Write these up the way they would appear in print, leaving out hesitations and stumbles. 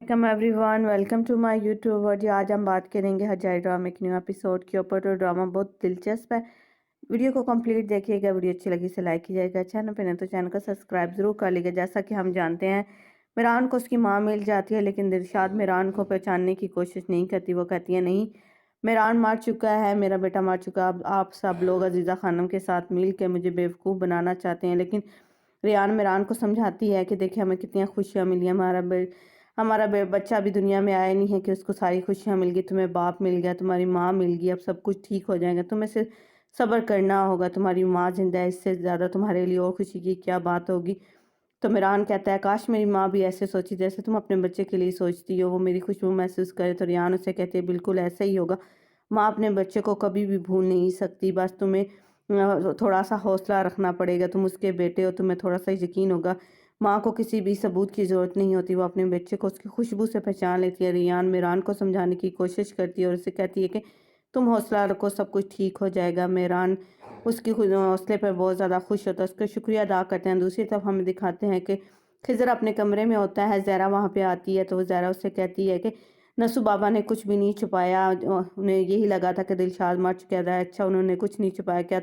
Welcome everyone, welcome to my YouTube. और जी आज हम बात करेंगे हजारी ड्रामे के न्यू एपिसोड के ऊपर। तो ड्रामा बहुत दिलचस्प है, वीडियो को कंप्लीट देखिएगा। वीडियो अच्छी लगी से लाइक कीजिएगा, चैनल पर नहीं तो चैनल को सब्सक्राइब जरूर कर लीजिएगा। जैसा कि हम जानते हैं, मिरान को उसकी माँ मिल जाती है, लेकिन दिलशाद मिरान को पहचानने की कोशिश नहीं करती। वो कहती है नहीं, मिरान मर चुका है, मेरा बेटा मर चुका है। अब आप सब लोग अजीज़ा खानम के साथ मिल के मुझे बेवकूफ़ बनाना चाहते हैं। लेकिन रियान मिरान को समझाती है कि देखिए हमें कितनी खुशियाँ मिली, हमारा बच्चा अभी दुनिया में आया नहीं है कि उसको सारी खुशियाँ मिल गई। तुम्हें बाप मिल गया, तुम्हारी माँ मिल गई, अब सब कुछ ठीक हो जाएगा। तुम्हें सिर्फ सब्र करना होगा, तुम्हारी माँ जिंदा है, इससे ज़्यादा तुम्हारे लिए और खुशी की क्या बात होगी। तो मिरान कहता है काश मेरी माँ भी ऐसे सोची जैसे तुम अपने बच्चे के लिए सोचती हो, वो मेरी खुशबू महसूस करे। तो रियान उसे कहती है बिल्कुल ऐसा ही होगा, माँ अपने बच्चे को कभी भी भूल नहीं सकती। बस तुम्हें थोड़ा सा हौसला रखना पड़ेगा, तुम उसके बेटे हो, तुम्हें थोड़ा सा यकीन होगा। माँ को किसी भी सबूत की ज़रूरत नहीं होती, वो अपने बच्चे को उसकी खुशबू से पहचान लेती है। रियान मिरान को समझाने की कोशिश करती है और उसे कहती है कि तुम हौसला रखो, सब कुछ ठीक हो जाएगा। मिरान उसकी हौसले पर बहुत ज़्यादा खुश होता है, उसका शुक्रिया अदा करते हैं। दूसरी तरफ हमें दिखाते हैं कि खिज़र अपने कमरे में होता है, ज़हरा वहाँ पे आती है। तो वो ज़हरा उससे कहती है कि नसू बाबा ने कुछ भी नहीं छुपाया, उन्हें यही लगा था कि दिलशाद मर चुका है। अच्छा, उन्होंने कुछ नहीं छुपाया, क्या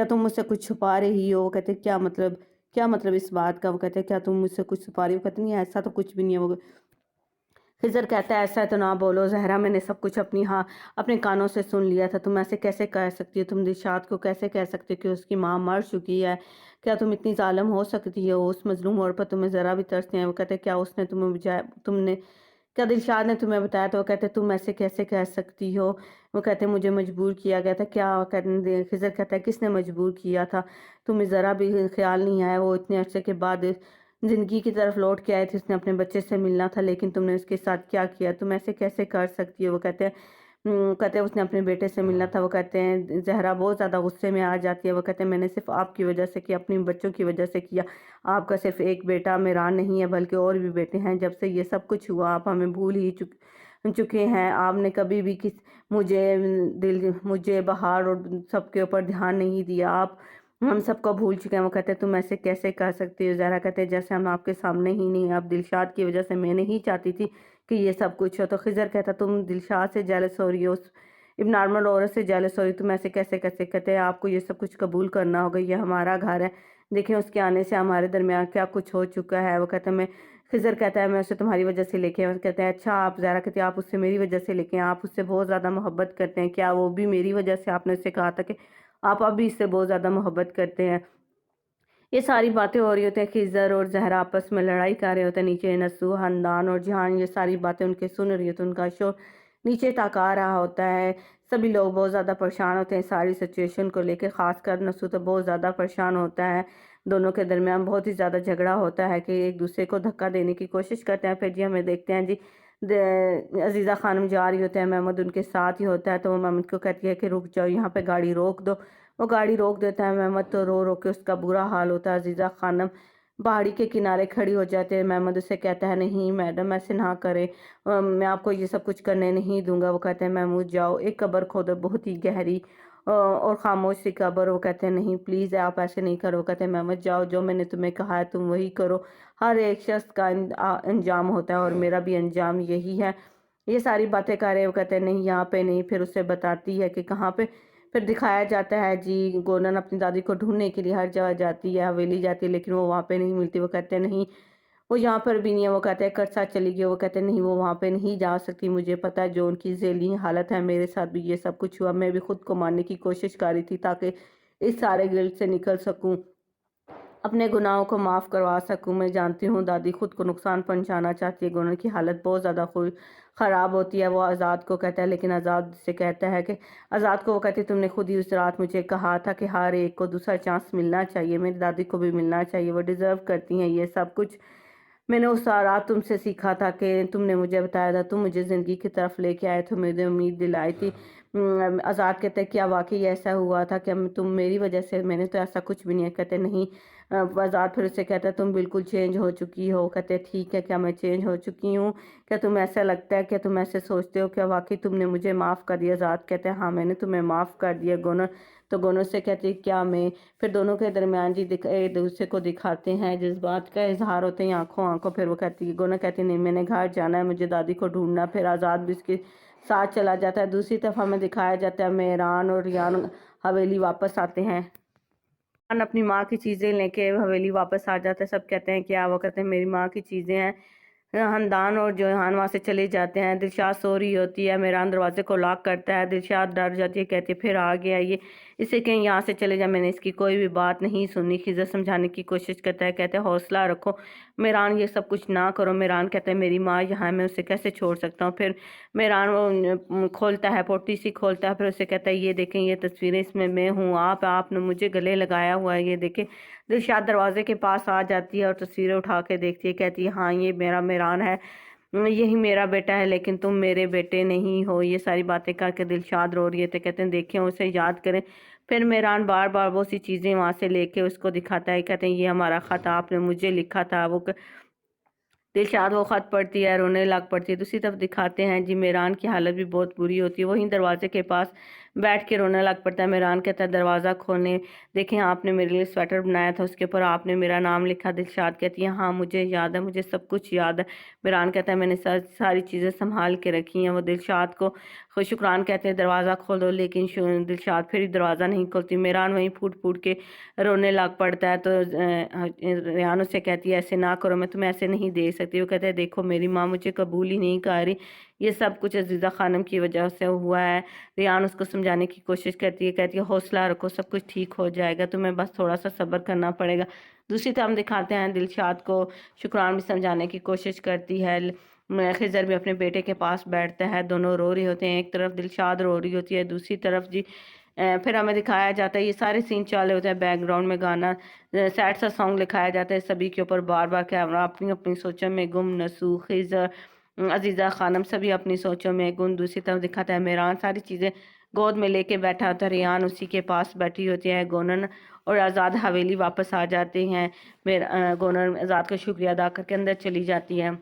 तुम मुझसे कुछ छुपा रही हो? वो कहते क्या मतलब इस बात का? वो कहते क्या तुम मुझसे कुछ छुपा रही हो? कहते नहीं, ऐसा तो कुछ भी नहीं है। वो खिज़र कहता है ऐसा तो ना बोलो ज़हरा, मैंने सब कुछ अपने कानों से सुन लिया था। तुम ऐसे कैसे कह सकती हो? तुम दिलशाद को कैसे कह सकती हो कि उसकी माँ मर चुकी है? क्या तुम इतनी ज़ालिम हो सकती हो? उस मज़लूम औरत पर तुम्हें ज़रा भी तरस नहीं है? वो कहते क्या उसने तुम्हें बुझाया, तुमने क्या दिलशाद ने तुम्हें बताया? तो वो कहते तुम ऐसे कैसे कह सकती हो? वो कहते मुझे मजबूर किया गया था। क्या कहते खिज़र कहता है किसने मजबूर किया था? तुम्हें ज़रा भी ख्याल नहीं आया? वो इतने अरसे के बाद ज़िंदगी की तरफ लौट के आए थे, उसने अपने बच्चे से मिलना था, लेकिन तुमने उसके साथ क्या किया? तुम ऐसे कैसे कर सकती हो? वो कहते हैं उसने अपने बेटे से मिलना था। वो कहते हैं ज़हरा बहुत ज़्यादा गुस्से में आ जाती है। वो कहते हैं मैंने सिर्फ आपकी वजह से किया, अपने बच्चों की वजह से किया। आपका सिर्फ एक बेटा मिरान नहीं है, बल्कि और भी बेटे हैं। जब से ये सब कुछ हुआ आप हमें भूल ही चुके हैं। आपने कभी भी मुझे बहार और सबके ऊपर ध्यान नहीं दिया। आप हम सबको भूल चुके हैं। वो कहते हैं तुम ऐसे कैसे कर सकती हो? ज़हरा कहते हैं जैसे हम आपके सामने ही नहीं, आप दिलशाद की वजह से मैं नहीं चाहती थी कि ये सब कुछ हो। तो खिज़र कहता तुम दिलशाद से जेलस हो रही हो, उस नॉर्मल औरत से जेलस हो रही, तुम ऐसे कैसे कैसे कहते हैं आपको ये सब कुछ कबूल करना होगा, ये हमारा घर है। देखिए उसके आने से हमारे दरमियान क्या कुछ हो चुका है। वो कहते हैं मैं खिज़र कहता है मैं उसे तुम्हारी वजह से लेके आया। वो कहते हैं अच्छा, आप ज़हरा कहती है आप उससे मेरी वजह से लेके आए, आप उससे बहुत ज़्यादा मोहब्बत करते हैं। क्या वो भी मेरी वजह से? आपने उससे कहा था कि आप अब भी इससे बहुत ज़्यादा मोहब्बत करते हैं। ये सारी बातें हो रही होती हैं, खिज़र और ज़हरा आपस में लड़ाई कर रहे होते हैं। नीचे नस्सू, हंदान और जहान ये सारी बातें उनके सुन रही होती हैं, उनका शोर नीचे तक आ रहा होता है। सभी लोग बहुत ज़्यादा परेशान होते हैं सारी सिचुएशन को लेकर, ख़ासकर नस्सू तो बहुत ज़्यादा परेशान होता है। दोनों के दरमियान बहुत ही ज़्यादा झगड़ा होता है कि एक दूसरे को धक्का देने की कोशिश करते हैं। फिर जी हमें देखते हैं जी अजीज़ा खानम जा रही होते हैं, महमूद उनके साथ ही होता है। तो वो महमूद को कहती है कि रुक जाओ, यहाँ पे गाड़ी रोक दो। वो गाड़ी रोक देता है, महमूद तो रो रो के उसका बुरा हाल होता है। अजीज़ा खानम पहाड़ी के किनारे खड़ी हो जाते हैं। महमूद उसे कहता है नहीं मैडम ऐसे ना करें, मैं आपको ये सब कुछ करने नहीं दूंगा। वो कहते हैं महमूद जाओ, एक कब्र खोदो बहुत ही गहरी और खामोश सी कब्र। वो कहते हैं नहीं प्लीज़ आप ऐसे नहीं करो। कहते हैं महमूद जाओ, जो मैंने तुम्हें कहा है तुम वही करो। हर एक शख्स का अंजाम होता है और मेरा भी अंजाम यही है। ये सारी बातें कर रहे। वो कहते हैं नहीं यहाँ पे नहीं। फिर उसे बताती है कि कहाँ पे। फिर दिखाया जाता है जी गोनन अपनी दादी को ढूंढने के लिए हर जगह जाती है, हवेली जाती है, लेकिन वो वहाँ पे नहीं मिलती। वो कहते हैं नहीं वो यहाँ पर भी नहीं है। वो कहते हैं कर साथ चली गई। वो कहते हैं नहीं वो वहाँ पे नहीं जा सकती, मुझे पता है जो उनकी ज़ेली हालत है, मेरे साथ भी ये सब कुछ हुआ। मैं भी खुद को मारने की कोशिश कर रही थी ताकि इस सारे गिल्ट से निकल सकूं, अपने गुनाहों को माफ़ करवा सकूं। मैं जानती हूँ दादी खुद को नुकसान पहुंचाना चाहती है। गुनर की हालत बहुत ज़्यादा ख़राब होती है। वो आज़ाद को कहता है, लेकिन आज़ाद से कहता है कि आज़ाद को वो कहती है तुमने खुद ही उस रात मुझे कहा था कि हर एक को दूसरा चांस मिलना चाहिए, मेरी दादी को भी मिलना चाहिए, वो डिज़र्व करती हैं ये सब कुछ। मैंने उस रात तुमसे सीखा था कि तुमने मुझे बताया था, तुम मुझे ज़िंदगी की तरफ लेके आए थे, मुझे उम्मीद दिलाई थी। आज़ाद कहते हैं क्या वाकई ऐसा हुआ था? क्या तुम मेरी वजह से? मैंने तो ऐसा कुछ भी नहीं है। कहते नहीं आज़ाद फिर उससे कहता है तुम बिल्कुल चेंज हो चुकी हो। कहते हैं ठीक है, क्या मैं चेंज हो चुकी हूँ? क्या तुम ऐसा लगता है, क्या तुम ऐसे सोचते हो, क्या वाकई तुमने मुझे माफ़ कर दिया? आज़ाद कहते हैं हाँ मैंने तुम्हें माफ़ कर दिया गोनर। तो गोनर से कहती है क्या मैं? फिर दोनों के दरमियान जी एक दूसरे को दिखाते हैं, जज्बात का इजहार होते हैं आंखों आंखों। फिर वो कहती है, गोनर कहती है नहीं मैंने घर जाना है, मुझे दादी को ढूंढना। फिर आज़ाद भी उसके साथ चला जाता है। दूसरी तरफ हमें दिखाया जाता है मेहरान और रियान हवेली वापस आते हैं। रियान अपनी माँ की चीज़ें लेके हवेली वापस आ जाता है। सब कहते हैं क्या? वो कहते हैं मेरी माँ की चीज़ें हैं। हमदान और जोहान वहाँ से चले जाते हैं। दिलशाद सो रही होती है, मेहरान दरवाजे को लॉक करता है। दिलशाद डर जाती है, कहती है फिर आ गया ये, इसे कहीं यहाँ से चले जा, मैंने इसकी कोई भी बात नहीं सुनी। खिज़र समझाने की कोशिश करता है, कहते हैं हौसला रखो मेहरान, ये सब कुछ ना करो। मेहरान कहता है मेरी माँ यहाँ है, मैं उसे कैसे छोड़ सकता हूँ? फिर मेहरान वो खोलता है, पोटी सी खोलता है। फिर उसे कहता है ये देखें ये तस्वीरें, इसमें मैं हूँ, आपने मुझे गले लगाया हुआ है, ये देखें। दिलशाद दरवाजे के पास आ जाती है और तस्वीरें उठा के देखती है, कहती है हाँ ये मेरा मेहरान है, यही मेरा बेटा है, लेकिन तुम मेरे बेटे नहीं हो। ये सारी बातें करके दिलशाद रो रही है। तो कहते हैं देखें उसे याद करें। फिर मेहरान बार बार वो सी चीज़ें वहाँ से लेके उसको दिखाता है, कहते हैं ये हमारा ख़त आपने मुझे लिखा था। वो दिलशाद वो ख़त पढ़ती है, रोने लग पड़ती है। दूसरी तरफ दिखाते हैं जी मेहरान की हालत भी बहुत बुरी होती है। वहीं दरवाजे के पास बैठ के रोने लग पड़ता है। मेहरान कहता है दरवाज़ा खोलें, देखें आपने मेरे लिए स्वेटर बनाया था, उसके ऊपर आपने मेरा नाम लिखा। दिलशाद कहती है हाँ मुझे याद है, मुझे सब कुछ याद है। मेहरान कहता है मैंने सारी चीज़ें संभाल के रखी हैं। वो दिलशाद को शुक्रान कहते हैं दरवाज़ा खोल दो, लेकिन दिलशाद फिर दरवाज़ा नहीं खोलती। मेहरान वहीं फूट फूट के रोने लग पड़ता है। तो रेहान उससे कहती है ऐसे ना करो, मैं तुम्हें ऐसे नहीं दे सकती। वो कहते हैं देखो मेरी माँ मुझे कबूल ही नहीं कर रही, ये सब कुछ अजीज़ा खानम की वजह से हुआ है। रेहान उसको समझाने की कोशिश करती है, कहती है हौसला रखो, सब कुछ ठीक हो जाएगा, तुम्हें बस थोड़ा सा सब्र करना पड़ेगा। दूसरी तरफ हम दिखाते हैं दिलशाद को शुक्रान भी समझाने की कोशिश करती है। खिज़र भी अपने बेटे के पास बैठता है, दोनों रो रहे होते हैं। एक तरफ दिलशाद रो रही होती है, दूसरी तरफ जी फिर हमें दिखाया जाता है ये सारे सीन चले होते हैं, बैकग्राउंड में गाना सैड सा सॉन्ग लिखाया जाता है। सभी के ऊपर बार बार कैमरा अपनी अपनी सोचों में गुम, नसू, खिज़र, अजीज़ा खानम सभी अपनी सोचों में गुम। दूसरी तरफ दिखाता है मेहरान सारी चीज़ें गोद में लेके बैठा होता है, रेहान उसी के पास बैठी होती है। गोनन और आज़ाद हवेली वापस आ जाते हैं। गोनन आज़ाद का शुक्रिया अदा करके अंदर चली जाती है।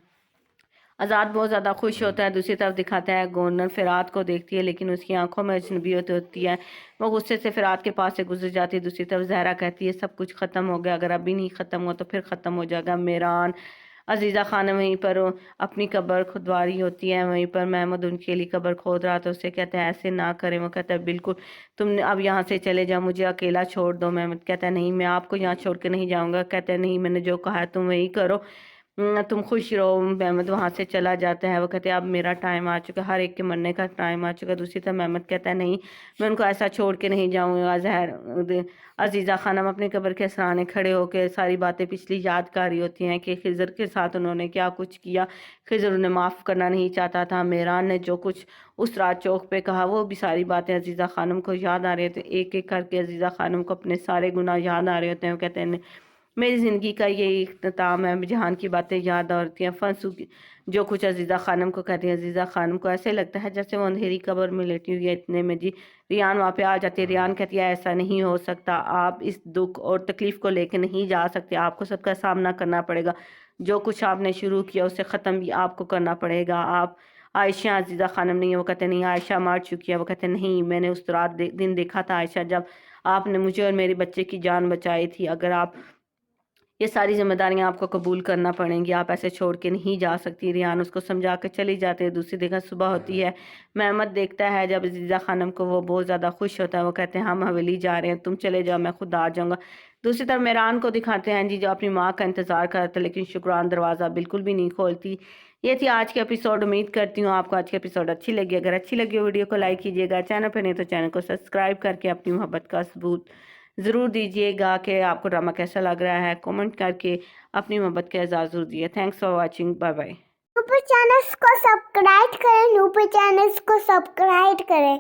आज़ाद बहुत ज़्यादा खुश होता है। दूसरी तरफ दिखाता है गोनर फ़िरात को देखती है, लेकिन उसकी आंखों में अजनबियत होती है। वो गुस्से से फ़िरात के पास से गुजर जाती है। दूसरी तरफ ज़हरा कहती है सब कुछ ख़त्म हो गया, अगर अभी नहीं ख़त्म हुआ तो फिर ख़त्म हो जाएगा। मेहरान अजीज़ा खानम वहीं पर अपनी कब्र खुदवा रही होती है। वहीं पर महमूद उनके लिए कब्र खोद रहा था। उससे कहते हैं ऐसे ना करें। वो कहता है बिल्कुल, तुम अब यहाँ से चले जाओ, मुझे अकेला छोड़ दो। महमूद कहता है नहीं मैं आपको यहाँ छोड़ के नहीं जाऊँगा। कहता है नहीं मैंने जो कहा है तुम वही करो, तुम खुश रहो। महमूद वहाँ से चला जाता है। वो कहते हैं अब मेरा टाइम आ चुका है, हर एक के मरने का टाइम आ चुका है। दूसरी तरफ महमूद कहता है नहीं मैं उनको ऐसा छोड़ के नहीं जाऊँगा। अजीज़ा खानम अपनी कब्र के सराहने खड़े होकर सारी बातें पिछली याद कर रही होती हैं कि खिज़र के साथ उन्होंने क्या कुछ किया। खिज़र उन्हें माफ़ करना नहीं चाहता था। मेहरान ने जो कुछ उस रात चौक पे कहा वो भी सारी बातें अजीज़ा खानम को याद आ रही होती हैं। एक एक करके अजीज़ा खानम को अपने सारे गुनाह याद आ रहे होते हैं। वो कहते हैं मेरी ज़िंदगी का यही इख्तिताम है, जहान की बातें याद आती हैं। फंसू जो कुछ अजीज़ा खानम को कहती है। अजीज़ा खानम को ऐसे लगता है जैसे वो अंधेरी कब्र में लेटी हुई है। इतने में जी रियान वहाँ पे आ जाती है। रियान कहती है ऐसा नहीं हो सकता, आप इस दुख और तकलीफ़ को लेकर नहीं जा सकते, आपको सबका सामना करना पड़ेगा। जो कुछ आपने शुरू किया उसे ख़त्म भी आपको करना पड़ेगा। आप आयशा अजीज़ा खानम नहीं है। वो कहते नहीं आयशा मर चुकी है। वो कहते नहीं मैंने उस रात दिन देखा था आयशा, जब आपने मुझे और मेरे बच्चे की जान बचाई थी। अगर आप ये सारी जिम्मेदारियां आपको कबूल करना पड़ेंगी, आप ऐसे छोड़ के नहीं जा सकती। रियान उसको समझा कर चली जाती है। दूसरी जगह सुबह होती है। महमद देखता है जब अजीज़ा खानम को, वो बहुत ज़्यादा खुश होता है। वो कहते हैं हम हवेली जा रहे हैं, तुम चले जाओ मैं खुद आ जाऊँगा। दूसरी तरफ मेहरान को दिखाते हैं जी जो अपनी माँ का इंतज़ार करता है, लेकिन शुक्रान दरवाज़ा बिल्कुल भी नहीं खोलती। ये थी आज की एपिसोड। उम्मीद करती हूँ आपको आज की एपिसोड अच्छी लगी। अगर अच्छी लगी हो वीडियो को लाइक कीजिएगा, चैनल पर नहीं तो चैनल को सब्सक्राइब करके अपनी मोहब्बत का सबूत ज़रूर दीजिएगा कि आपको ड्रामा कैसा लग रहा है। कमेंट करके अपनी मोहब्बत का इज़हार ज़रूर दिए। Thanks for watching, bye bye. ऊपर चैनल को सब्सक्राइब करें, ऊपर चैनल को सब्सक्राइब करें।